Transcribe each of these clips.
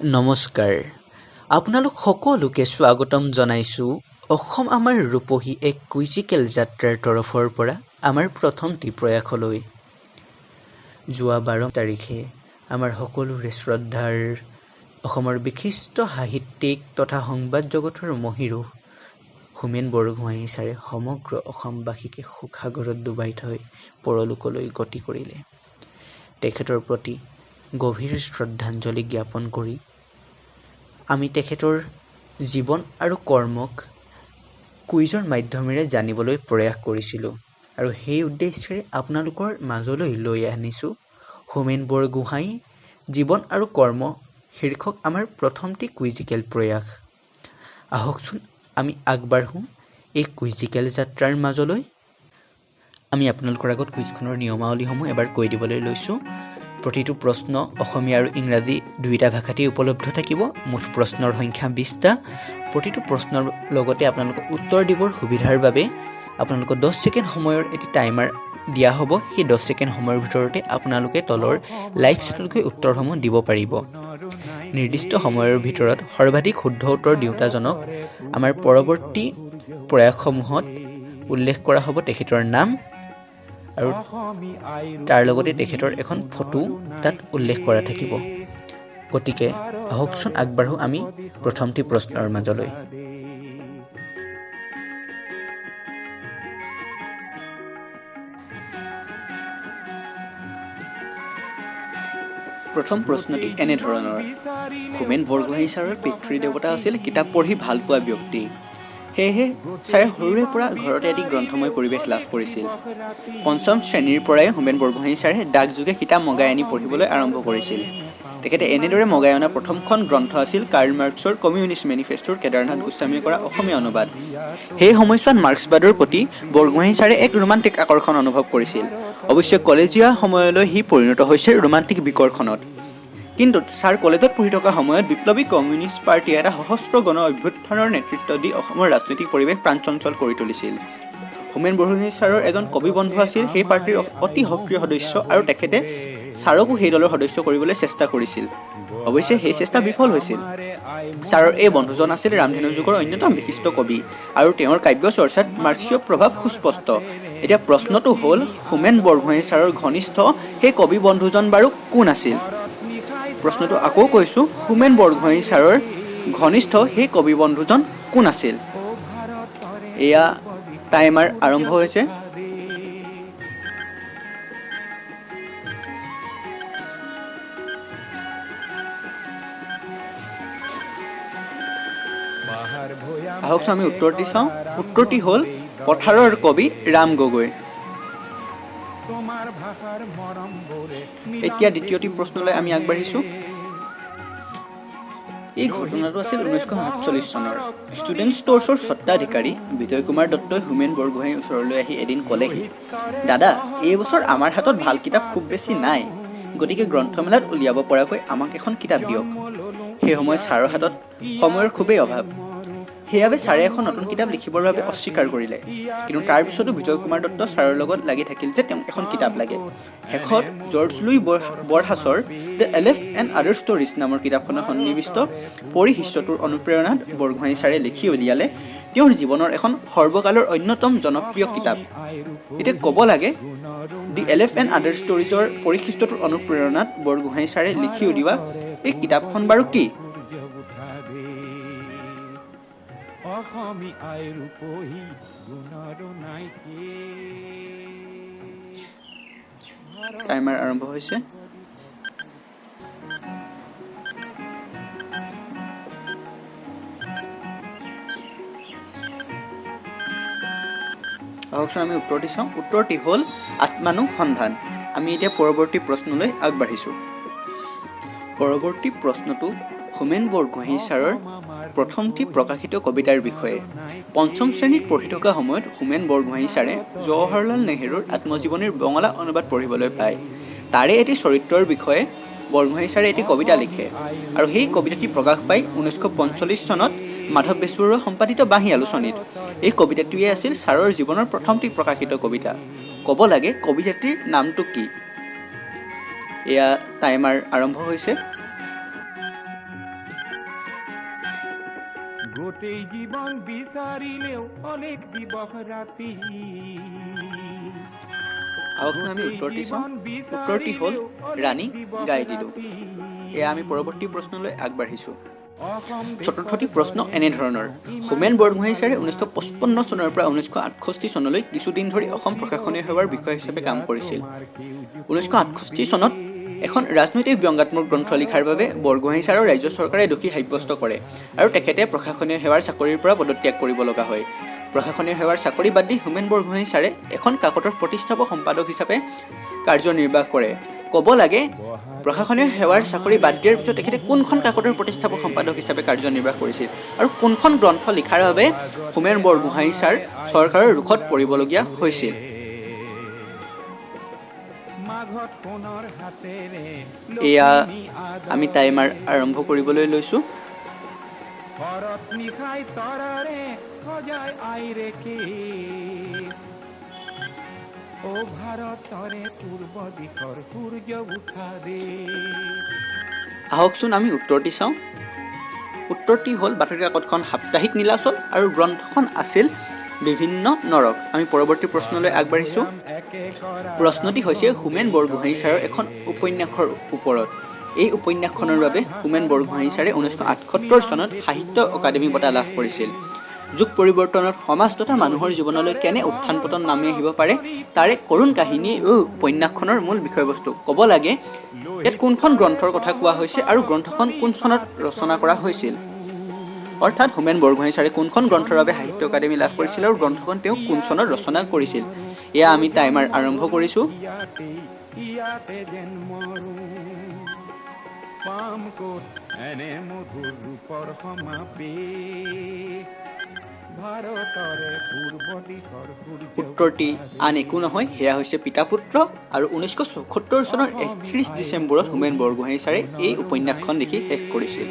নমস্কাৰ। আপোনালোক সকলোকে স্বাগতম জনাইছোঁ অসম আমাৰ ৰূপহী এক কুইজিকেল যাত্ৰাৰ তৰফৰ পৰা আমাৰ প্ৰথমটি প্ৰয়াসলৈ। যোৱা 12 তাৰিখে আমাৰ সকলোৰে শ্ৰদ্ধাৰ অসমৰ বিশিষ্ট সাহিত্যিক তথা সংবাদ জগতৰ মহীৰূহ হোমেন বৰগোহাঞি ছাৰে সমগ্ৰ অসমবাসীকে শোকসাগৰত ডুবাই থৈ পৰলোকলৈ গতি কৰিলে। তেখেতৰ প্ৰতি গভীৰ শ্ৰদ্ধাঞ্জলি জ্ঞাপন কৰি আমি তেখেতৰ জীৱন আৰু কৰ্মক কুইজৰ মাধ্যমেৰে জানিবলৈ প্ৰয়াস কৰিছিলোঁ আৰু সেই উদ্দেশ্যেৰে আপোনালোকৰ মাজলৈ লৈ আনিছোঁ হোমেন বৰগোহাঞি জীৱন আৰু কৰ্ম শীৰ্ষক আমাৰ প্ৰথমটি কুইজিকেল প্ৰয়াস। আহকচোন আমি আগবাঢ়োঁ এই কুইজিকেল যাত্ৰাৰ মাজলৈ। আমি আপোনালোকৰ আগত কুইজখনৰ নিয়মাৱলীসমূহ এবাৰ কৈ দিবলৈ লৈছোঁ। প্ৰতিটো প্ৰশ্ন অসমীয়া আৰু ইংৰাজী দুয়োটা ভাষাতেই উপলব্ধ থাকিব। মুঠ প্ৰশ্নৰ সংখ্যা 20টা। প্ৰতিটো প্ৰশ্নৰ লগতে আপোনালোকক উত্তৰ দিবৰ সুবিধাৰ বাবে আপোনালোকক 10 ছেকেণ্ড সময়ৰ এটি টাইমাৰ দিয়া হ'ব। সেই 10 ছেকেণ্ড সময়ৰ ভিতৰতে আপোনালোকে তলৰ লাইভ চেটতকৈ উত্তৰসমূহ দিব পাৰিব। নিৰ্দিষ্ট সময়ৰ ভিতৰত সৰ্বাধিক শুদ্ধ উত্তৰ দিওঁতাজনক আমাৰ পৰৱৰ্তী প্ৰয়াসসমূহত উল্লেখ কৰা হ'ব তেখেতৰ নাম আৰু তাৰ লগতে তেখেতৰ এখন ফটো তাত উল্লেখ কৰা থাকিব। গতিকে আহকচোন আগবাঢ়োঁ আমি প্ৰথমটি প্ৰশ্নৰ মাজলৈ। প্ৰথম প্ৰশ্নটি এনেধৰণৰ: হোমেন বৰগোহাঞি ছাৰৰ পিতৃ দেৱতা আছিল কিতাপ পঢ়ি ভাল পোৱা ব্যক্তি। সেয়েহে ছাৰে সৰুৰে পৰা ঘৰতে এটি গ্ৰন্থময় পৰিৱেশ লাভ কৰিছিল। 5ম শ্ৰেণীৰ পৰাই হোমেন বৰগোহাঞি ছাৰে ডাকযোগে কিতাপ মগাই আনি পঢ়িবলৈ আৰম্ভ কৰিছিল। তেখেতে এনেদৰে মগাই অনা প্ৰথমখন গ্ৰন্থ আছিল কাৰ্ল মাৰ্ক্সৰ কমিউনিষ্ট মেনিফেষ্টোৰ কেদাৰনাথ গোস্বামীয়ে কৰা অসমীয়া অনুবাদ। সেই সময়ছোৱাত মাৰ্ক্সবাদৰ প্ৰতি বৰগোহাঞি ছাৰে এক ৰোমান্টিক আকৰ্ষণ অনুভৱ কৰিছিল। অৱশ্যে কলেজীয়া সময়লৈ সি পৰিণত হৈছে ৰোমান্টিক বিকৰ্ষণত। কিন্তু ছাৰ কলেজত পঢ়ি থকা সময়ত বিপ্লৱী কমিউনিষ্ট পাৰ্টীয়ে এটা সশস্ত্ৰ গণ অভ্যুত্থানৰ নেতৃত্ব দি অসমৰ ৰাজনৈতিক পৰিৱেশ প্ৰাণচঞ্চল কৰি তুলিছিল। হোমেন বৰগোহাঞি ছাৰৰ এজন কবি বন্ধু আছিল সেই পাৰ্টীৰ অতি সক্ৰিয় সদস্য আৰু তেখেতে ছাৰকো সেই দলৰ সদস্য কৰিবলৈ চেষ্টা কৰিছিল। অৱশ্যে সেই চেষ্টা বিফল হৈছিল। ছাৰৰ এই বন্ধুজন আছিল ৰামধেনু যুগৰ অন্যতম বিশিষ্ট কবি আৰু তেওঁৰ কাব্য চৰ্চাত মাৰ্ক্সীয় প্ৰভাৱ সুস্পষ্ট। এতিয়া প্ৰশ্নটো হ'ল, হোমেন বৰগোহাঞি ছাৰৰ ঘনিষ্ঠ সেই কবি বন্ধুজন বাৰু কোন আছিল? প্ৰশ্নটো আকৌ কৈছোঁ, হোমেন বৰগোহাঞি ছাৰৰ ঘনিষ্ঠ সেই কবি বন্ধুজন কোন আছিল? এয়া টাইমাৰ আৰম্ভ হৈছে। আহকচোন আমি উত্তৰটি চাওঁ। উত্তৰটি হ'ল পথাৰৰ কবি ৰাম গগৈ। এতিয়া দ্বিতীয়টি প্ৰশ্নলৈ আমি আগবাঢ়িছোঁ। এই ঘটনাটো আছিল 1947 চনৰ। ষ্টুডেণ্ট ষ্ট'ৰ্ছৰ স্বত্বাধিকাৰী বিজয় কুমাৰ দত্তই হোমেন বৰগোহাঞিৰ ওচৰলৈ আহি এদিন ক'লেহি, দাদা, এই বছৰ আমাৰ হাতত ভাল কিতাপ খুব বেছি নাই, গতিকে গ্ৰন্থমেলাত উলিয়াব পৰাকৈ আমাক এখন কিতাপ দিয়ক। সেই সময়ত ছাৰৰ হাতত সময়ৰ খুবেই অভাৱ। সেইবাবে ছাৰে এখন নতুন কিতাপ লিখিবৰ বাবে অস্বীকাৰ কৰিলে। কিন্তু তাৰ পিছতো বিজয় কুমাৰ দত্ত ছাৰৰ লগত লাগি থাকিল যে তেওঁক এখন কিতাপ লাগে। শেষত জৰ্জ লুই বৰহাছৰ the Aleph and other stories নামৰ কিতাপখনৰ সন্নিৱিষ্ট পৰিশিষ্টটোৰ অনুপ্ৰেৰণাত বৰগোহাঞি ছাৰে লিখি উলিয়ালে তেওঁৰ জীৱনৰ এখন সৰ্বকালৰ অন্যতম জনপ্ৰিয় কিতাপ। এতিয়া ক'ব লাগে, দি এলেফ এণ্ড আদাৰ ষ্টৰিজৰ পৰিশিষ্টটোৰ অনুপ্ৰেৰণাত বৰগোহাঞি ছাৰে লিখি উলিওৱা এই কিতাপখন বাৰু কি? টাইমাৰ আৰম্ভ হৈছে। আহকচোন আমি উত্তৰটি চাওঁ। উত্তৰটি হ'ল আত্মানুসন্ধান। আমি এতিয়া পৰৱৰ্তী প্ৰশ্নলৈ আগবাঢ়িছোঁ। পৰৱৰ্তী প্ৰশ্নটো হোমেন বৰগোহাঞি ছাৰৰ প্ৰথমটি প্ৰকাশিত কবিতাৰ বিষয়ে। 5ম শ্ৰেণীত পঢ়ি থকা সময়ত হোমেন বৰগোহাঞি ছাৰে জৱাহৰলাল নেহৰুৰ আত্মজীৱনীৰ বঙলা অনুবাদ পঢ়িবলৈ পায়। তাৰে এটি চৰিত্ৰৰ বিষয়ে বৰগোহাঞি ছাৰে এটি কবিতা লিখে আৰু সেই কবিতাটি প্ৰকাশ পায় 1945 চনত মাধৱ বেজবৰুৱা সম্পাদিত বাঁহী আলোচনীত। এই কবিতাটোৱে আছিল ছাৰৰ জীৱনৰ প্ৰথমটি প্ৰকাশিত কবিতা। ক'ব লাগে কবিতাটিৰ নামটো কি? এয়া টাইমাৰ আৰম্ভ হৈছে। গোটেই জীৱন বিচাৰিলেও অনেক দিবস ৰাতি আহকচোন আমি উত্তৰটি চাওঁ উত্তৰটি হ'ল ৰাণী গাই দিলো এয়া আমি পৰৱৰ্তী প্ৰশ্নলৈ আগবাঢ়িছোঁ চতুৰ্থটি প্ৰশ্ন এনেধৰণৰ হোমেন বৰগোহাঞি ছাৰে 1955 চনৰ পৰা 1968 চনলৈ কিছুদিন ধৰি অসম প্ৰশাসনীয় সেৱাৰ বিষয়া হিচাপে কাম কৰিছিল 1968 চনত এখন ৰাজনৈতিক ব্যংগাত্মক গ্ৰন্থ লিখাৰ বাবে বৰগোহাঞি ছাৰক ৰাজ্য চৰকাৰে দোষী সাব্যস্ত কৰে আৰু তেখেতে প্ৰশাসনীয় সেৱাৰ চাকৰিৰ পৰা পদত্যাগ কৰিব লগা হয় প্ৰশাসনীয় সেৱাৰ চাকৰি বাদ দি হোমেন বৰগোহাঞি ছাৰে এখন কাকতৰ প্ৰতিষ্ঠাপক সম্পাদক হিচাপে কাৰ্যনিৰ্বাহ কৰে ক'ব লাগে প্ৰশাসনীয় সেৱাৰ চাকৰি বাদ দিয়াৰ পিছত তেখেতে কোনখন কাকতৰ প্ৰতিষ্ঠাপক সম্পাদক হিচাপে কাৰ্যনিৰ্বাহ কৰিছিল আৰু কোনখন গ্ৰন্থ লিখাৰ বাবে হোমেন বৰগোহাঞি ছাৰ চৰকাৰৰ ৰুখত পৰিবলগীয়া হৈছিল এয়া আমি টাইমাৰ আৰম্ভ কৰিবলৈ লৈছোঁ আহকচোন আমি উত্তৰটি চাওঁ উত্তৰটি হ'ল বাতৰি কাকতখন সাপ্তাহিক নীলাচল আৰু গ্ৰন্থখন আছিল বিভিন্ন নৰক আমি পৰৱৰ্তী প্ৰশ্নলৈ আগবাঢ়িছোঁ প্ৰশ্নটি হৈছে হোমেন বৰগোহাঞি ছাৰৰ এখন উপন্যাসৰ ওপৰত এই উপন্যাসখনৰ বাবে হোমেন বৰগোহাঞি ছাৰে 1978 চনত সাহিত্য অকাডেমি বঁটা লাভ কৰিছিল যুগ পৰিৱৰ্তনত সমাজ তথা মানুহৰ জীৱনলৈ কেনে উত্থান পতন নামি আহিব পাৰে তাৰে কৰুণ কাহিনী এই উপন্যাসখনৰ মূল বিষয়বস্তু ক'ব লাগে ইয়াত কোনখন গ্ৰন্থৰ কথা কোৱা হৈছে আৰু গ্ৰন্থখন কোন চনত ৰচনা কৰা হৈছিল অৰ্থাৎ হোমেন বৰগোহাঞি ছাৰে কোনখন গ্ৰন্থৰ বাবে সাহিত্য অকাডেমি লাভ কৰিছিল আৰু গ্ৰন্থখন তেওঁ কোন চনত ৰচনা কৰিছিল এয়া আমি টাইমাৰ আৰম্ভ কৰিছোঁ উত্তৰটি আন একো নহয় সেয়া হৈছে পিতা পুত্ৰ আৰু 1974 চনৰ 31 ডিচেম্বৰত হোমেন বৰগোহাঞি ছাৰে এই উপন্যাসখন লিখি শেষ কৰিছিল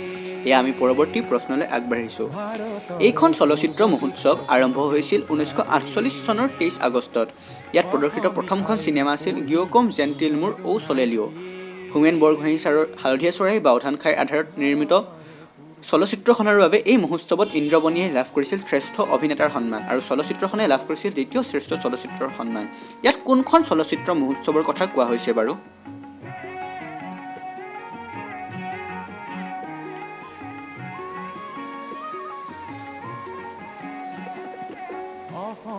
এয়া আমি পৰৱৰ্তী প্ৰশ্নলৈ আগবাঢ়িছোঁ এইখন চলচ্চিত্ৰ মহোৎসৱ আৰম্ভ হৈছিল 1948 চনৰ 23 আগষ্টত ইয়াত প্ৰদৰ্শিত প্ৰথমখন চিনেমা আছিল গিয়কম জেণ্টিলমুৰ ঔ চলেলিঅ হোমেন বৰগোহাঞি ছাৰৰ হালধীয়া চৰাই বাওধান খাইৰ আধাৰত নিৰ্মিত চলচ্চিত্ৰখনৰ বাবে এই মহোৎসৱত ইন্দ্ৰবনীয়ে লাভ কৰিছিল শ্ৰেষ্ঠ অভিনেতাৰ সন্মান আৰু চলচ্চিত্ৰখনে লাভ কৰিছিল দ্বিতীয় শ্ৰেষ্ঠ চলচ্চিত্ৰৰ সন্মান ইয়াত কোনখন চলচ্চিত্ৰ মহোৎসৱৰ কথা কোৱা হৈছে বাৰু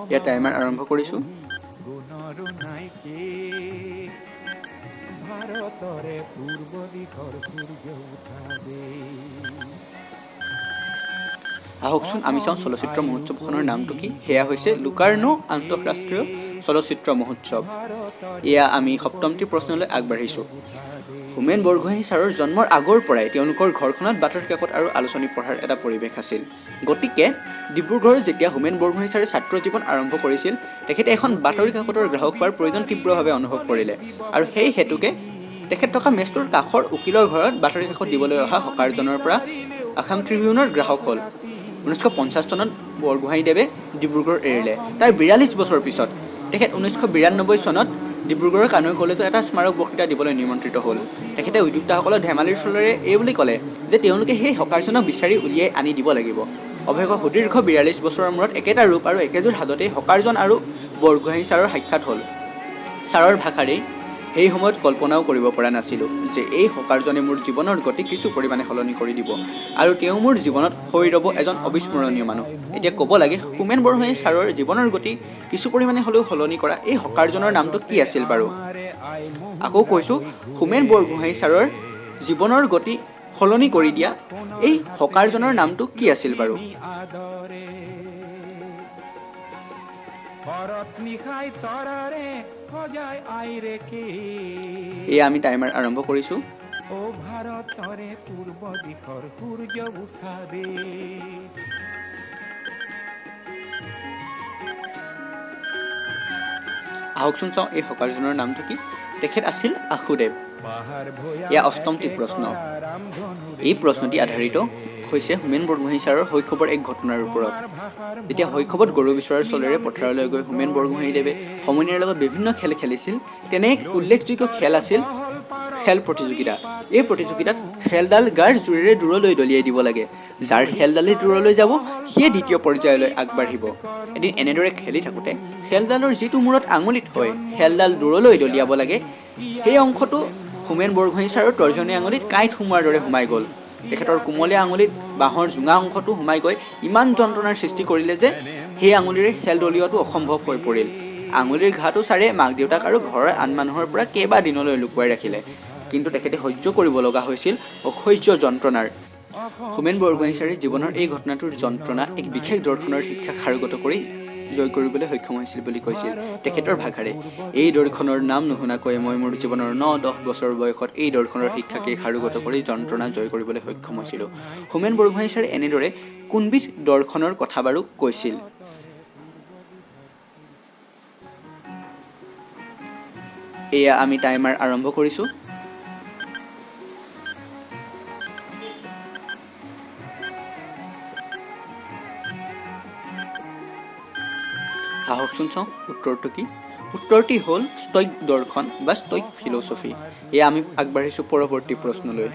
ইয়াত টাইমাৰ আৰম্ভ কৰিছোঁ আহকচোন আমি চাওঁ চলচ্চিত্ৰ মহোৎসৱখনৰ নামটো কি সেয়া হৈছে লুকাৰ্নো আন্তঃৰাষ্ট্ৰীয় চলচ্চিত্ৰ মহোৎসৱ এয়া আমি সপ্তমটি প্ৰশ্নলৈ আগবাঢ়িছোঁ হোমেন বৰগোহাঞি ছাৰৰ জন্মৰ আগৰ পৰাই তেওঁলোকৰ ঘৰখনত বাতৰি কাকত আৰু আলোচনী পঢ়াৰ এটা পৰিৱেশ আছিল গতিকে ডিব্ৰুগড়ত যেতিয়া হোমেন বৰগোহাঞি ছাৰে ছাত্ৰ জীৱন আৰম্ভ কৰিছিল তেখেতে এখন বাতৰি কাকতৰ গ্ৰাহক হোৱাৰ প্ৰয়োজন তীব্ৰভাৱে অনুভৱ কৰিলে আৰু সেই হেতুকে তেখেত থকা মেচটোৰ কাষৰ উকিলৰ ঘৰত বাতৰি কাকত দিবলৈ অহা হকাৰজনৰ পৰা আসাম ট্ৰিবিউনৰ গ্ৰাহক হ'ল 1950 চনত বৰগোহাঞিদেৱে ডিব্ৰুগড় এৰিলে তাৰ 42 বছৰ পিছত তেখেত 1992 চনত ডিব্ৰুগড়ৰ কানৈ কলেজত এটা স্মাৰক বক্তৃতা দিবলৈ নিমন্ত্ৰিত হ'ল তেখেতে উদ্যোক্তাসকলক ধেমালিৰ চলেৰে এই বুলি ক'লে যে তেওঁলোকে সেই হকাৰজনক বিচাৰি উলিয়াই আনি দিব লাগিব অৱশেষত সুদীৰ্ঘ 42 বছৰৰ মূৰত একেটা ৰূপ আৰু একেযোৰ হাততেই হকাৰজন আৰু বৰগোহাঞি ছাৰৰ সাক্ষাৎ হ'ল ছাৰৰ ভাষাৰে সেই সময়ত কল্পনাও কৰিব পৰা নাছিলোঁ যে এই হকাৰজনে মোৰ জীৱনৰ গতি কিছু পৰিমাণে সলনি কৰি দিব আৰু তেওঁ মোৰ জীৱনত হৈ ৰ'ব এজন অবিস্মৰণীয় মানুহ এতিয়া ক'ব লাগে হোমেন বৰগোহাঞি ছাৰৰ জীৱনৰ গতি কিছু পৰিমাণে হ'লেও সলনি কৰা এই হকাৰজনৰ নামটো কি আছিল বাৰু আকৌ কৈছোঁ হোমেন বৰগোহাঞি ছাৰৰ জীৱনৰ গতি সলনি কৰি দিয়া এই হকাৰজনৰ নামটো কি আছিল বাৰু এয়া আমি টাইমাৰ আৰম্ভ কৰিছোঁ আহকচোন চাওঁ এই হকাৰজনৰ নামটো কি তেখেত আছিল আশুদেৱ এয়া অষ্টমটি প্ৰশ্ন এই প্ৰশ্নটি আধাৰিত হৈছে হোমেন বৰগোহাঞি ছাৰৰ শৈশৱৰ এক ঘটনাৰ ওপৰত যেতিয়া শৈশৱত গৰু বিচৰাৰ চলেৰে পথাৰলৈ গৈ হোমেন বৰগোহাঞিদেৱে সমনীয়াৰ লগত বিভিন্ন খেল খেলিছিল তেনে এক উল্লেখযোগ্য খেল আছিল খেল প্ৰতিযোগিতা। এই প্ৰতিযোগিতাত খেলডাল গাৰ জোৰেৰে দূৰলৈ দলিয়াই দিব লাগে। যাৰ খেলডালে দূৰলৈ যাব সিয়ে দ্বিতীয় পৰ্যায়লৈ আগবাঢ়িব। এদিন এনেদৰে খেলি থাকোঁতে খেলডালৰ যিটো মূৰত আঙুলিত হয় খেলডাল দূৰলৈ দলিয়াব লাগে, সেই অংশটো হোমেন বৰগোহাঁঞি ছাৰৰ তৰ্জনী আঙুলিত কাঁইট সোমোৱাৰ দৰে সোমাই গ'ল। তেখেতৰ কোমলীয়া আঙুলিত বাঁহৰ জোঙা অংশটো সোমাই গৈ ইমান যন্ত্ৰণাৰ সৃষ্টি কৰিলে যে সেই আঙুলিৰে খেল দলিওৱাটো অসম্ভৱ হৈ পৰিল। আঙুলিৰ ঘাটো ছাৰে মাক দেউতাক আৰু ঘৰৰ আন মানুহৰ পৰা কেইবাদিনলৈ লুকুৱাই ৰাখিলে, কিন্তু তেখেতে সহ্য কৰিব লগা হৈছিল অসহ্য যন্ত্ৰণাৰ। হোমেন বৰগোহাঁঞি ছাৰে জীৱনৰ এই ঘটনাটোৰ যন্ত্ৰণা এক বিশেষ দৰ্শনৰ শিক্ষাক সাৰোগত কৰি জয় কৰিবলৈ সক্ষম হৈছিল বুলি কৈছিল তেখেতৰ ভাষাৰে। এই দৰ্শনৰ নাম নুশুনাকৈ মই মোৰ জীৱনৰ 9-10 বছৰ বয়সত এই দৰ্শনৰ শিক্ষাকে সাৰোগত কৰি যন্ত্ৰণা জয় কৰিবলৈ সক্ষম হৈছিলোঁ। হোমেন বৰগোহাঁঞি ছাৰে এনেদৰে কোনবিধ দৰ্শনৰ কথা বাৰু কৈছিল? এয়া আমি টাইমাৰ আৰম্ভ কৰিছোঁ। আহকচোন চাওঁ উত্তৰটো কি। উত্তৰটি হ'ল ষ্টইক দৰ্শন বা ষ্টইক ফিলচফি। এয়া আমি আগবাঢ়িছোঁ পৰৱৰ্তী প্ৰশ্নলৈ।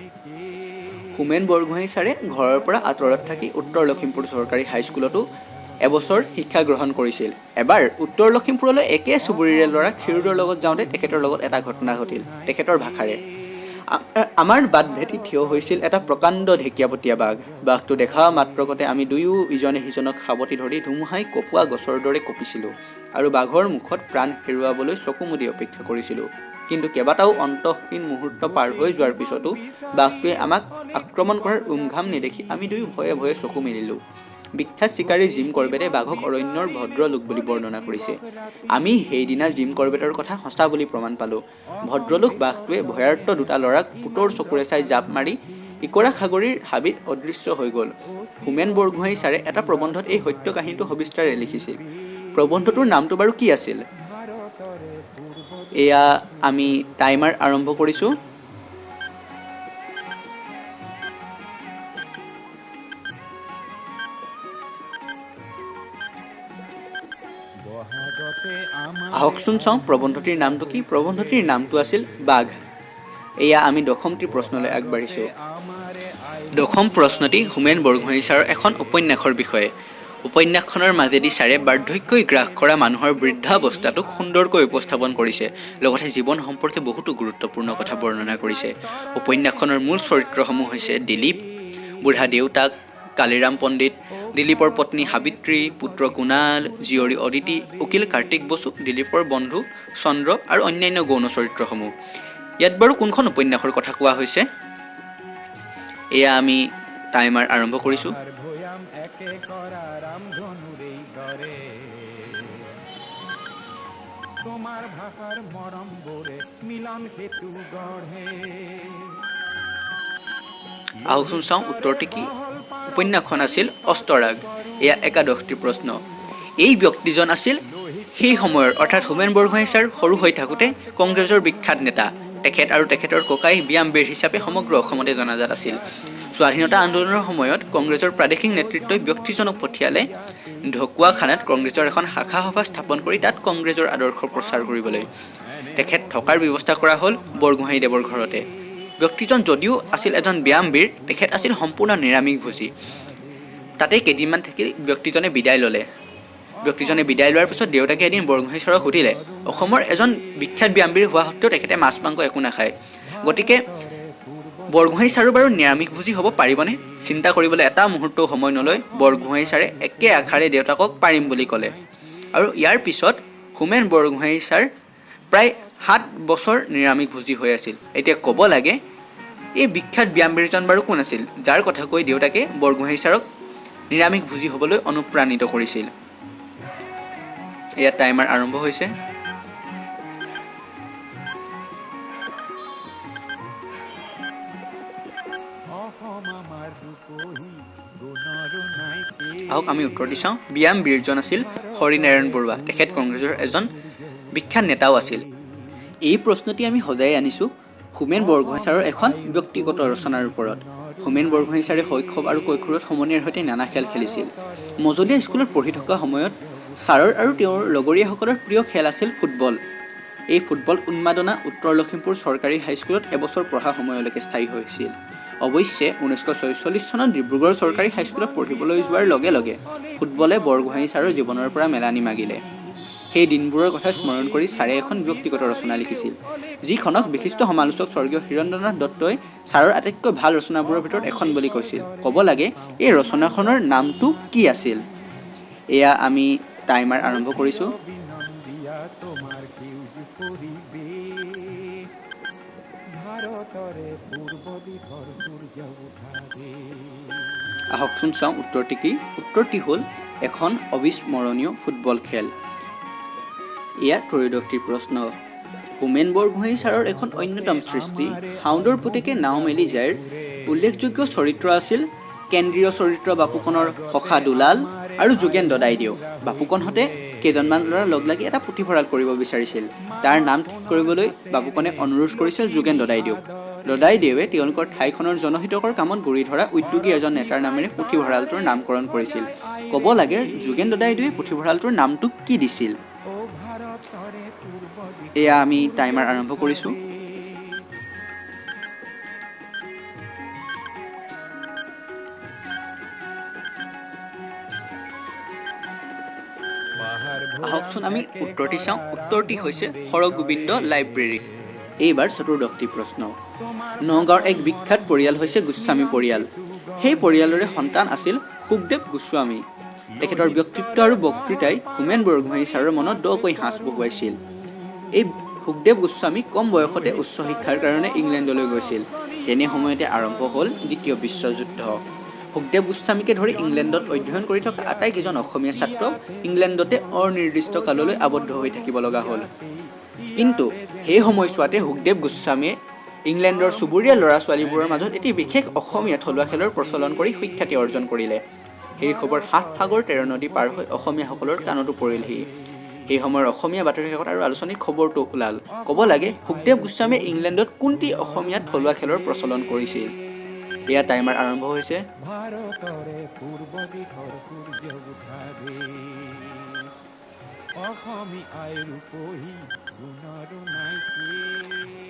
হোমেন বৰগোহাঁঞি ছাৰে ঘৰৰ পৰা আঁতৰত থাকি উত্তৰ লখিমপুৰ চৰকাৰী হাইস্কুলতো এবছৰ শিক্ষা গ্ৰহণ কৰিছিল। এবাৰ উত্তৰ লখিমপুৰলৈ একে চুবুৰীৰে ল'ৰা ক্ষীৰোদৰ লগত যাওঁতে তেখেতৰ লগত এটা ঘটনা ঘটিল। তেখেতৰ ভাষাৰে, আমাৰ বাট ভেটি থিয় হৈছিল এটা প্ৰকাণ্ড ঢেকীয়াপতীয়া বাঘ। বাঘটো দেখা মাত্ৰকতে আমি দুয়ো ইজনে সিজনক সাৱটি ধৰি ধুমুহাই কঁপোৱা গছৰ দৰে কঁপিছিলোঁ আৰু বাঘৰ মুখত প্ৰাণ হেৰুৱাবলৈ চকু মুদি অপেক্ষা কৰিছিলোঁ। কিন্তু কেইবাটাও অন্তহীন মুহূৰ্ত পাৰ হৈ যোৱাৰ পিছতো বাঘটোৱে আমাক আক্ৰমণ কৰাৰ উমঘাম নেদেখি আমি দুয়ো ভয়ে ভয়ে চকু মেলিলোঁ। বিখ্যাত চিকাৰী জিম কৰবেটে বাঘক অৰণ্যৰ ভদ্ৰ লোক বুলি বৰ্ণনা কৰিছে। আমি সেইদিনা জিম কৰবেটৰ কথা সঁচা বুলি প্ৰমাণ পালোঁ। ভদ্ৰলোক বাঘটোৱে ভয়াৰ্ত দুটা ল'ৰাক পুতৰ চকুৰে চাই জাপ মাৰি ইকৰা সাগৰীৰ হাবিত অদৃশ্য হৈ গ'ল। হোমেন বৰগোহাঁঞি ছাৰে এটা প্ৰবন্ধত এই সত্য কাহিনীটো সবিস্তাৰে লিখিছিল। প্ৰবন্ধটোৰ নামটো বাৰু কি আছিল? এয়া আমি টাইমাৰ আৰম্ভ কৰিছোঁ। আহকচোন চাওঁ প্ৰবন্ধটিৰ নামটো কি। প্ৰবন্ধটিৰ নামটো আছিল বাঘ। এয়া আমি দশমটি প্ৰশ্নলৈ আগবাঢ়িছোঁ। দশম প্ৰশ্নটি হোমেন বৰগোহাঁঞি ছাৰৰ এখন উপন্যাসৰ বিষয়ে। উপন্যাসখনৰ মাজেদি ছাৰে বাৰ্ধক্যই গ্ৰাস কৰা মানুহৰ বৃদ্ধাৱস্থাটোক সুন্দৰকৈ উপস্থাপন কৰিছে, লগতে জীৱন সম্পৰ্কে বহুতো গুৰুত্বপূৰ্ণ কথা বৰ্ণনা কৰিছে। উপন্যাসখনৰ মূল চৰিত্ৰসমূহ হৈছে দিলীপ, বুঢ়া দেউতাক, কালিৰাম পণ্ডিত, দিলীপৰ পত্নী সাবিত্ৰী, পুত্ৰ কুণাল, জীয়ৰী অদিতি, উকিল কাৰ্তিক বসু, দিলীপৰ বন্ধু চন্দ্ৰ আৰু অন্যান্য গৌণ চৰিত্ৰসমূহ। ইয়াত বাৰু কোনখন উপন্যাসৰ কথা কোৱা হৈছে? এয়া আমি টাইমাৰ আৰম্ভ কৰিছোঁ। আহকচোন চাওঁ উত্তৰটি কি। উপন্যাসখন আছিল অষ্টৰাগ। এয়া 11টি প্ৰশ্ন। এই ব্যক্তিজন আছিল সেই সময়ৰ অৰ্থাৎ হোমেন বৰগোহাঁঞি ছাৰ সৰু হৈ থাকোঁতে কংগ্ৰেছৰ বিখ্যাত নেতা। তেখেত আৰু তেখেতৰ ককাই ব্যায়ামবীৰ হিচাপে সমগ্ৰ অসমতে জনাজাত আছিল। স্বাধীনতা আন্দোলনৰ সময়ত কংগ্ৰেছৰ প্ৰাদেশিক নেতৃত্বই ব্যক্তিজনক পঠিয়ালে ঢকুৱাখানাত কংগ্ৰেছৰ এখন শাখা সভা স্থাপন কৰি তাত কংগ্ৰেছৰ আদৰ্শ প্ৰচাৰ কৰিবলৈ। তেখেত থকাৰ ব্যৱস্থা কৰা হ'ল বৰগোহাঁঞি দেৱৰ ঘৰতে। ব্যক্তিজন যদিও আছিল এজন ব্যায়ামবীৰ, তেখেত আছিল সম্পূৰ্ণ নিৰামিষভোজী। তাতেই কেইদিনমান থাকি ব্যক্তিজনে বিদায় ল'লে। ব্যক্তিজনে বিদায় লোৱাৰ পিছত দেউতাকে এদিন বৰগোহাঁঞি ছাৰক সুধিলে, অসমৰ এজন বিখ্যাত ব্যায়ামবীৰ হোৱা সত্ত্বেও তেখেতে মাছ মাংস একো নাখায়, গতিকে বৰগোহাঁঞি ছাৰো বাৰু নিৰামিষভোজী হ'ব পাৰিবনে? চিন্তা কৰিবলৈ এটা মুহূৰ্তও সময় নলয় বৰগোহাঁঞি ছাৰে একে আষাৰে দেউতাকক পাৰিম বুলি ক'লে। আৰু ইয়াৰ পিছত হোমেন বৰগোহাঁঞি ছাৰ প্ৰায় 7 বছৰ নিৰামিষভোজী হৈ আছিল। এতিয়া ক'ব লাগে এই বিখ্যাত ব্যায়ামবীৰজন বাৰু কোন আছিল, যাৰ কথা কৈ দেউতাকে বৰগোহাঁঞি ছাৰক নিৰামিষভোজী হ'বলৈ অনুপ্ৰাণিত কৰিছিল। ইয়াত টাইমাৰ আৰম্ভ হৈছে। আহক আমি উত্তৰ দি চাওঁ। ব্যায়ামবীৰজন আছিল হৰিনাৰায়ণ বৰুৱা। তেখেত কংগ্ৰেছৰ এজন বিখ্যাত নেতাও আছিল। এই প্ৰশ্নটি আমি সজাই আনিছোঁ হোমেন বৰগোহাঁঞি ছাৰৰ এখন ব্যক্তিগত ৰচনাৰ ওপৰত। হোমেন বৰগোহাঁঞি ছাৰে শৈশৱ আৰু কৈশোৰত সমনীয়াৰ সৈতে নানা খেল খেলিছিল। মজলীয়া স্কুলত পঢ়ি থকা সময়ত ছাৰৰ আৰু তেওঁৰ লগৰীয়াসকলৰ প্ৰিয় খেল আছিল ফুটবল। এই ফুটবল উন্মাদনা উত্তৰ লখিমপুৰ চৰকাৰী হাইস্কুলত এবছৰ পঢ়া সময়লৈকে স্থায়ী হৈছিল। অৱশ্যে 1946 চনত ডিব্ৰুগড় চৰকাৰী হাইস্কুলত পঢ়িবলৈ যোৱাৰ লগে লগে ফুটবলে বৰগোহাঁই ছাৰৰ জীৱনৰ পৰা মেলানি মাগিলে। সেই দিনবোৰৰ কথা স্মৰণ কৰি ছাৰে এখন ব্যক্তিগত ৰচনা লিখিছিল, যিখনক বিশিষ্ট সমালোচক স্বৰ্গীয় হীৰেন্দ্ৰনাথ দত্তই ছাৰৰ আটাইতকৈ ভাল ৰচনাবোৰৰ ভিতৰত এখন বুলি কৈছিল। ক'ব লাগে এই ৰচনাখনৰ নামটো কি আছিল? এয়া আমি টাইমাৰ আৰম্ভ কৰিছোঁ। আহকচোন চাওঁ উত্তৰটি কি। উত্তৰটি হ'ল এখন অবিস্মৰণীয় ফুটবল খেল। এয়া ত্ৰয়োদশটিৰ প্ৰশ্ন। হোমেন বৰগোহাঁই ছাৰৰ এখন অন্যতম সৃষ্টি হাউদৰ পুতেকে নাও মেলি যায়ৰ উল্লেখযোগ্য চৰিত্ৰ আছিল কেন্দ্ৰীয় চৰিত্ৰ বাপুকণৰ সখা দুলাল আৰু যোগেন দদাইদেউ। বাপুকণহঁতে কেইজনমান ল'ৰা লগ লাগি এটা পুথিভঁৰাল কৰিব বিচাৰিছিল। তাৰ নাম ঠিক কৰিবলৈ বাপুকণে অনুৰোধ কৰিছিল যোগেন দদাইদেউক। দদাইদেৱে তেওঁলোকৰ ঠাইখনৰ জনহিতকৰ কামত গুৰি ধৰা উদ্যোগী এজন নেতাৰ নামেৰে পুথিভঁৰালটোৰ নামকৰণ কৰিছিল। ক'ব লাগে যোগেন দদাইদেৱে পুথিভঁৰালটোৰ নামটো কি দিছিল? এয়া আমি টাইমাৰ আৰম্ভ কৰিছোঁ। আহকচোন আমি উত্তৰটি চাওঁ। উত্তৰটি হৈছে হৰগোবিন্দ লাইব্ৰেৰী। এইবাৰ চতুৰ্দশটি প্ৰশ্ন। নগাঁৱৰ এক বিখ্যাত পৰিয়াল হৈছে গোস্বামী পৰিয়াল। সেই পৰিয়ালৰে সন্তান আছিল সুখদেৱ গোস্বামী। তেখেতৰ ব্যক্তিত্ব আৰু বক্তৃতাই হোমেন বৰগোহাঁই ছাৰৰ মনত দকৈ সাঁচ বহুৱাইছিল। এই সুখদেৱ গোস্বামী কম বয়সতে উচ্চ শিক্ষাৰ কাৰণে ইংলেণ্ডলৈ গৈছিল। তেনে সময়তে আৰম্ভ হ'ল দ্বিতীয় বিশ্বযুদ্ধ। সুখদেৱ গোস্বামীকে ধৰি ইংলেণ্ডত অধ্যয়ন কৰি থকা আটাইকেইজন অসমীয়া ছাত্ৰ ইংলেণ্ডতে অনিৰ্দিষ্ট কাললৈ আবদ্ধ হৈ থাকিব লগা হ'ল। কিন্তু সেই সময়ছোৱাতে সুখদেৱ গোস্বামীয়ে ইংলেণ্ডৰ চুবুৰীয়া ল'ৰা ছোৱালীবোৰৰ মাজত এটি বিশেষ অসমীয়া থলুৱা খেলৰ প্ৰচলন কৰি সুখ্যাতি অৰ্জন কৰিলে। সেই খবৰ ৭ সাগৰ ১৩ নদী পাৰ হৈ অসমীয়াসকলৰ কাণতো পৰিলহি। সেই সময়ৰ অসমীয়া বাতৰি কাকত আৰু আলোচনীত খবৰটো ওলাল। ক'ব লাগে সুখদেৱ গোস্বামীয়ে ইংলেণ্ডত কোনটি অসমীয়া থলুৱা খেলৰ প্ৰচলন কৰিছিল? এয়া টাইমাৰ আৰম্ভ হৈছে।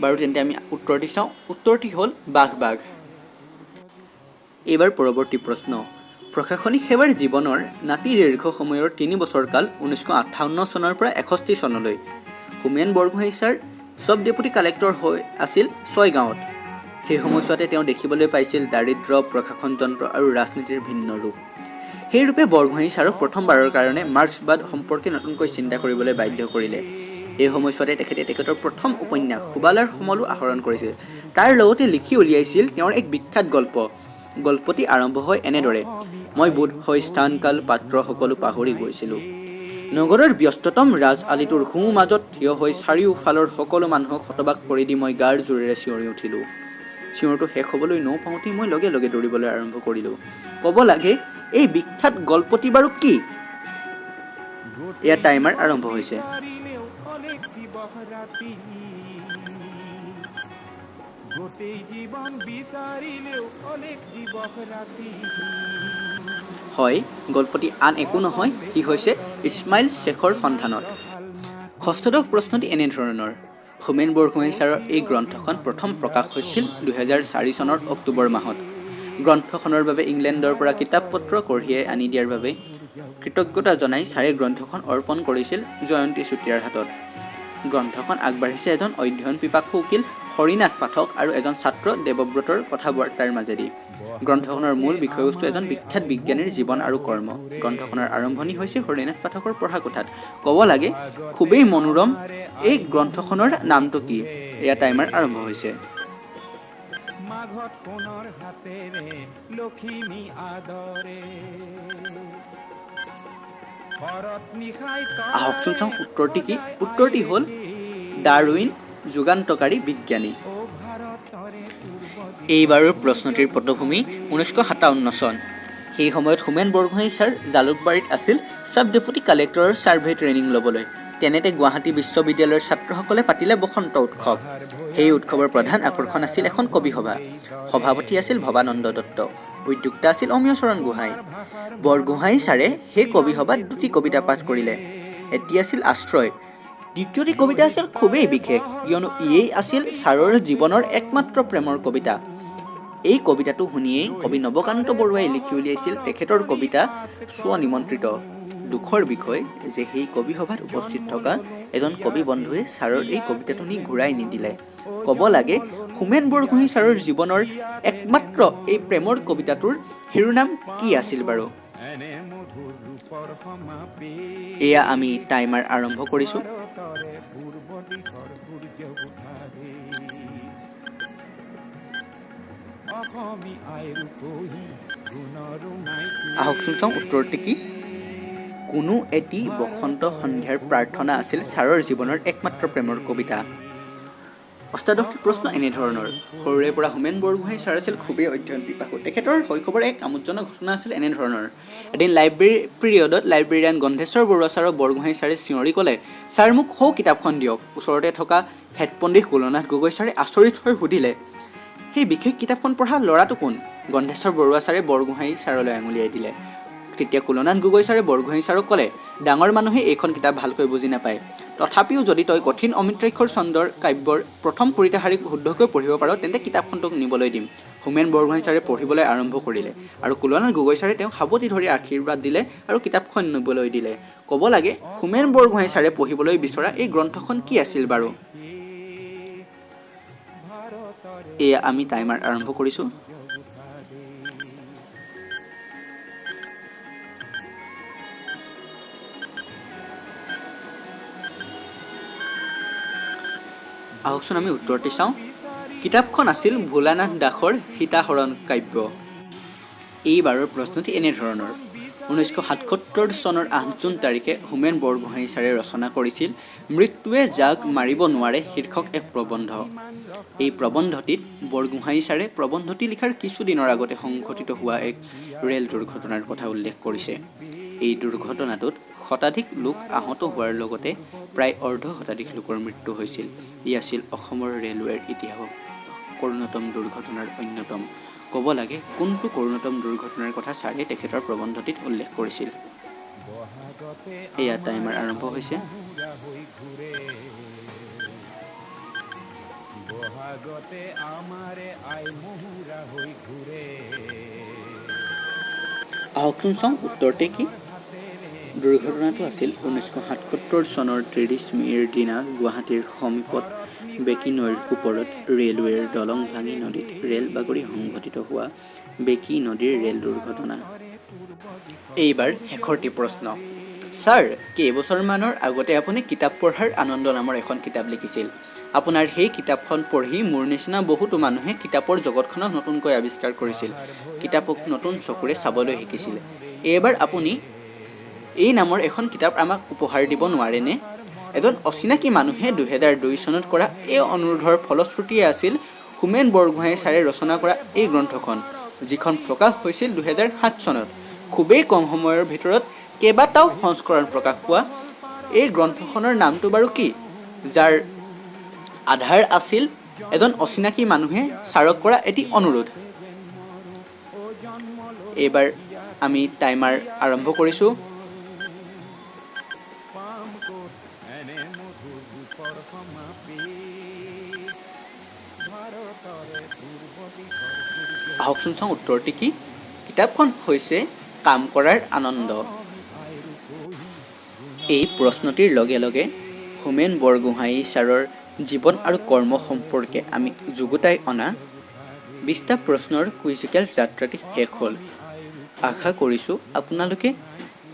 বাৰু তেন্তে আমি উত্তৰটি চাওঁ। উত্তৰটি হ'ল বাঘ। এইবাৰ পৰৱৰ্তী প্ৰশ্ন। প্ৰশাসনিক সেৱাৰ জীৱনৰ নাতি দীৰ্ঘ সময়ৰ ৩ বছৰ কাল 1958 চনৰ পৰা 61 চনলৈ হোমেন বৰগোহাঁই ছাৰ চব ডেপুটি কালেক্টৰ হৈ আছিল ছয়গাঁৱত। সেই সময়ছোৱাতে তেওঁ দেখিবলৈ পাইছিল দাৰিদ্ৰ, প্ৰশাসনতন্ত্ৰ আৰু ৰাজনীতিৰ ভিন্ন ৰূপ। সেই ৰূপে বৰগোহাঁই ছাৰক প্ৰথমবাৰৰ কাৰণে মাৰ্ক্সবাদ সম্পৰ্কে নতুনকৈ চিন্তা কৰিবলৈ বাধ্য কৰিলে। এই সময়ছোৱাতে তেখেতে তেখেতৰ প্ৰথম উপন্যাস সুবালাৰ সমলো আহৰণ কৰিছিল। তাৰ লগতে লিখি উলিয়াইছিল তেওঁৰ এক বিখ্যাত গল্প। গল্পটি আৰম্ভ হয় এনেদৰে: মই বোধ হয় স্থানকাল পাত্ৰ সকলো পাহৰি গৈছিলোঁ। নগৰৰ ব্যস্ততম ৰাজ আলিটোৰ সোঁ মাজত থিয় হৈ চাৰিওফালৰ সকলো মানুহক হতবাক কৰি দি মই গাৰ জোৰেৰে চিঞৰি উঠিলোঁ। চিঞৰটো শেষ হ'বলৈ নৌপাওঁতেই মই লগে লগে দৌৰিবলৈ আৰম্ভ কৰিলোঁ। ক'ব লাগে এই বিখ্যাত গল্পটি বাৰু কি? এয়া টাইমাৰ আৰম্ভ হৈছে। হয়, গল্পটি আন একো নহয়, সি হৈছে ইছমাইল শেখৰ সন্ধানত। ষষ্ঠদশ প্ৰশ্নটি এনেধৰণৰ: হোমেন বৰগোহাঁই ছাৰৰ এই গ্ৰন্থখন প্ৰথম প্ৰকাশ হৈছিল 2004 চনৰ অক্টোবৰ মাহত। গ্ৰন্থখনৰ বাবে ইংলেণ্ডৰ পৰা কিতাপ পত্ৰ কঢ়িয়াই আনি দিয়াৰ বাবে কৃতজ্ঞতা জনাই ছাৰে গ্ৰন্থখন অৰ্পণ কৰিছিল জয়ন্তী চুতীয়াৰ হাতত। গ্ৰন্থখন আগবাঢ়িছে এজন অধ্যয়ন পিপাসু উকিল হৰিনাথ পাঠক আৰু এজন ছাত্ৰ দেৱব্ৰতৰ কথা বাৰ্তাৰ মাজেদি। গ্ৰন্থখনৰ মূল বিষয়বস্তু এজন বিখ্যাত বিজ্ঞানীৰ জীৱন আৰু কৰ্ম। গ্ৰন্থখনৰ আৰম্ভণি হৈছে হৰিনাথ পাঠকৰ পঢ়া কোঠাত। ক'ব লাগে খুবেই মনোৰম। এই গ্ৰন্থখনৰ নামটো কি? এয়া টাইমাৰ আৰম্ভ হৈছে। আহকচোন চাওঁ উত্তৰটি কি? উত্তৰটি হ'ল ডাৰউইন যুগান্তকাৰী বিজ্ঞানী। এইবাৰৰ প্ৰশ্নটিৰ পটভূমি 1957 চন। সেই সময়ত হোমেন বৰগোহাঁই ছাৰ জালুকবাৰীত আছিল চাব ডেপুটি কালেক্টৰৰ ছাৰ্ভে ট্ৰেইনিং ল'বলৈ। তেনেতে গুৱাহাটী বিশ্ববিদ্যালয়ৰ ছাত্ৰসকলে পাতিলে বসন্ত উৎসৱ। সেই উৎসৱৰ প্ৰধান আকৰ্ষণ আছিল এখন কবিসভা। সভাপতি আছিল ভৱানন্দ দত্ত, উদ্যোক্তা আছিল অমিয়চৰণ গোহাঁই। বৰগোহাঁই ছাৰে সেই কবিসভাত 2টি কবিতা পাঠ কৰিলে। এটি আছিল আশ্ৰয়, দ্বিতীয়টি কবিতা আছিল খুবেই বিশেষ, কিয়নো ইয়েই আছিল ছাৰৰ জীৱনৰ একমাত্ৰ প্ৰেমৰ কবিতা। এই কবিতাটো শুনিয়েই কবি নৱকান্ত বৰুৱাই লিখি উলিয়াইছিল তেখেতৰ কবিতা স্বনিমন্ত্ৰিত। দুখৰ বিষয় যে সেই কবি সভাত উপস্থিত থকা এজন কবি বন্ধুৱে ছাৰৰ এই কবিতাটো নি ঘূৰাই নিদিলে। ক'ব লাগে হোমেন বৰগোহাঞি ছাৰৰ জীৱনৰ একমাত্ৰ এই প্ৰেমৰ কবিতাটোৰ শিৰোনাম কি আছিল বাৰু? এয়া আমি টাইমাৰ আৰম্ভ কৰিছোঁ। আহকচোন চাওঁ উত্তৰটো কি? কোনো এটি বসন্ত সন্ধ্যাৰ প্ৰাৰ্থনা আছিল ছাৰৰ জীৱনৰ একমাত্ৰ প্ৰেমৰ কবিতা। অষ্টাদশটি প্ৰশ্ন এনেধৰণৰ। সৰুৰে পৰা হোমেন বৰগোহাঞি ছাৰ আছিল খুবেই অধ্যয়ন পিপাসু। তেখেতৰ শৈশৱৰ এক আমোদজনক ঘটনা আছিল এনেধৰণৰ। এদিন লাইব্ৰেৰী পিৰিয়ডত লাইব্ৰেৰিয়ান গন্ধেশ্বৰ বৰুৱা ছাৰক বৰগোহাঞি ছাৰে চিঞৰি ক'লে, ছাৰ মোক সৌ কিতাপখন দিয়ক। ওচৰতে থকা হেড পণ্ডিত কুলনাথ গগৈ ছাৰে আচৰিত হৈ সুধিলে, সেই বিশেষ কিতাপখন পঢ়া ল'ৰাটো কোন? গন্ধেশ্বৰ বৰুৱা ছাৰে বৰগোহাঞি ছাৰলৈ আঙুলিয়াই দিলে। তেতিয়া কুলনাথ গগৈ ছাৰে বৰগোহাঞি ছাৰক ক'লে, ডাঙৰ মানুহে এইখন কিতাপ ভালকৈ বুজি নাপায়। তথাপিও যদি তই কঠিন অমৃতাক্ষৰ চন্দৰ কাব্যৰ প্ৰথম ২০টা শাৰী শুদ্ধকৈ পঢ়িব পাৰ তেন্তে কিতাপখন তোক নিবলৈ দিম। হোমেন বৰগোহাঞি ছাৰে পঢ়িবলৈ আৰম্ভ কৰিলে আৰু কুলনাথ গগৈ ছাৰে তেওঁক সাৱটি ধৰি আশীৰ্বাদ দিলে আৰু কিতাপখন নিবলৈ দিলে। ক'ব লাগে হোমেন বৰগোহাঞি ছাৰে পঢ়িবলৈ বিচৰা এই গ্ৰন্থখন কি আছিল বাৰু? এয়া আমি টাইমাৰ আৰম্ভ কৰিছোঁ। আহকচোন আমি উত্তৰটি চাওঁ। কিতাপখন আছিল ভোলানাথ দাসৰ সীতাহৰণ কাব্য। এইবাৰৰ প্ৰশ্নটি এনেধৰণৰ। 1977 চনৰ 8 জুন তাৰিখে হোমেন বৰগোহাঞি ছাৰে ৰচনা কৰিছিল মৃত্যুৱে যাক মাৰিব নোৱাৰে শীৰ্ষক এক প্ৰবন্ধ। এই প্ৰবন্ধটিত বৰগোহাঞি ছাৰে প্ৰবন্ধটি লিখাৰ কিছুদিনৰ আগতে সংঘটিত হোৱা এক ৰেল দুৰ্ঘটনাৰ কথা উল্লেখ কৰিছে। এই দুৰ্ঘটনাটোত শতাধিক লোক আহত হোৱাৰ লগতে প্ৰায় অৰ্ধশতাধিক লোকৰ মৃত্যু হৈছিল। ই আছিল অসমৰ ৰেলৱেৰ ইতিহাসত কৰুণতম দুৰ্ঘটনাৰ অন্যতম। ক'ব লাগে কোনটো কৰুণতম দুৰ্ঘটনাৰ কথা ছাৰে তেখেতৰ প্ৰবন্ধটিত উল্লেখ কৰিছিল? এয়া টাইমাৰ আৰম্ভ হৈছে। আহকচোন চাওঁ উত্তৰটো কি? দুৰ্ঘটনাটো আছিল 1977 চনৰ 30 মে'ৰ দিনা গুৱাহাটীৰ সমীপত বেকী নৈৰ ওপৰত ৰেলৱেৰ দলং ভাঙি নদীত ৰেল বাগৰি সংঘটিত হোৱা বেকী নদীৰ ৰেল দুৰ্ঘটনা। এইবাৰ শেষৰটি প্ৰশ্ন। ছাৰ, কেইবছৰমানৰ আগতে আপুনি কিতাপ পঢ়াৰ আনন্দ নামৰ এখন কিতাপ লিখিছিল। আপোনাৰ সেই কিতাপখন পঢ়ি মোৰ নিচিনা বহুতো মানুহে কিতাপৰ জগতখনক নতুনকৈ আৱিষ্কাৰ কৰিছিল, কিতাপক নতুন চকুৰে চাবলৈ শিকিছিল। এইবাৰ আপুনি এই নামৰ এখন কিতাপ আমাক উপহাৰ দিব নোৱাৰেনে? এজন অচিনাকি মানুহে 2002 চনত কৰা এই অনুৰোধৰ ফলশ্ৰুতিয়ে আছিল হোমেন বৰগোহাঞি ছাৰে ৰচনা কৰা এই গ্ৰন্থখন, যিখন প্ৰকাশ হৈছিল 2007 চনত। খুবেই কম সময়ৰ ভিতৰত কেইবাটাও সংস্কৰণ প্ৰকাশ পোৱা এই গ্ৰন্থখনৰ নামটো বাৰু কি? যাৰ আধাৰ আছিল এজন অচিনাকি মানুহে ছাৰক কৰা এটি অনুৰোধ। এইবাৰ আমি টাইমাৰ আৰম্ভ কৰিছোঁ। আহকচোন চাওঁ উত্তৰটি কি? কিতাপখন হৈছে কাম কৰাৰ আনন্দ। এই প্ৰশ্নটিৰ লগে লগে হোমেন বৰগোহাঞি ছাৰৰ জীৱন আৰু কৰ্ম সম্পৰ্কে আমি যুগুতাই অনা 20টা প্ৰশ্নৰ কুইজিকেল যাত্ৰাটি শেষ হ'ল। আশা কৰিছোঁ আপোনালোকে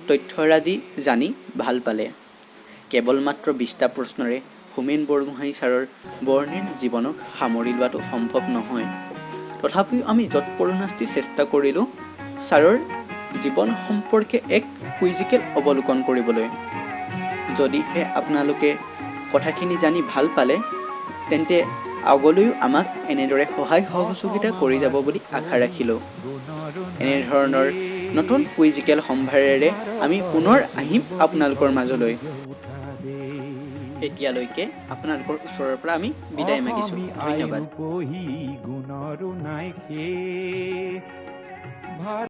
তথ্যৰাজি জানি ভাল পালে। কেৱল মাত্ৰ 20টা প্ৰশ্নৰে হোমেন বৰগোহাঞি ছাৰৰ বৰ্ণিল জীৱনক সামৰি লোৱাটো সম্ভৱ নহয়। তথাপিও আমি যৎপৰোনাস্তি চেষ্টা কৰিলোঁ ছাৰৰ জীৱন সম্পৰ্কে এক কুইজিকেল অৱলোকন কৰিবলৈ। যদিহে আপোনালোকে কথাখিনি জানি ভাল পালে তেন্তে আগলৈও আমাক এনেদৰে সহায় সহযোগিতা কৰি যাব বুলি আশা ৰাখিলোঁ। এনেধৰণৰ নতুন কুইজিকেল সম্ভাৰেৰে আমি পুনৰ আহিম আপোনালোকৰ মাজলৈ। এতিয়ালৈকে আপোনালোকৰ ওচৰৰ পৰা আমি বিদায় মাগিছোঁ। ধন্যবাদ।